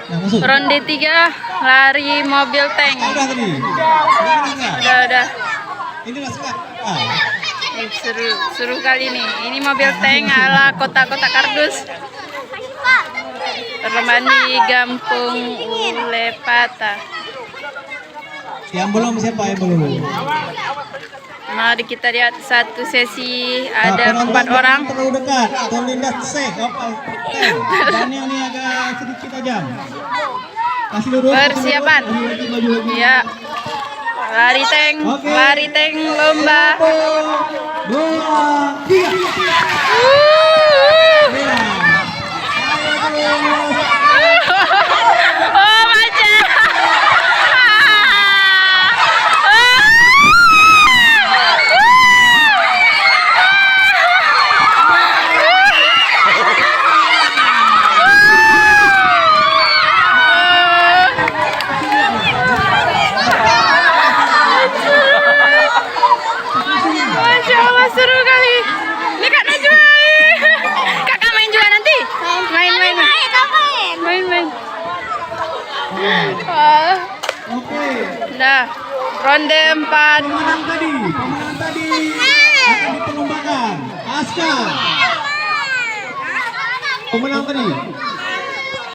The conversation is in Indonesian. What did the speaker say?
Nah, masuk. Ronde 3 lari mobil tank. Udah tadi. Udah. Ini lah suka. Seru kali nih. Ini mobil tank ala kota-kota kardus. Perlombaan di Gampung Ulepata. Yang belum siapa yang belum? Mari kita lihat satu sesi ada 4 orang. Terlalu dekat. Terlindas sek. Dan yang ini agak sedikit tajam. Kasih dulu. Persiapan. Ya. Lari tank lomba. 2, 3. Oh, baca. Masya Allah, seru kali. Ini Kak Najwa. Kakak main juga nanti? Main. Oke. Nah, ronde 4. Pemenang tadi akan diperlombakan. Aska. Pemenang tadi.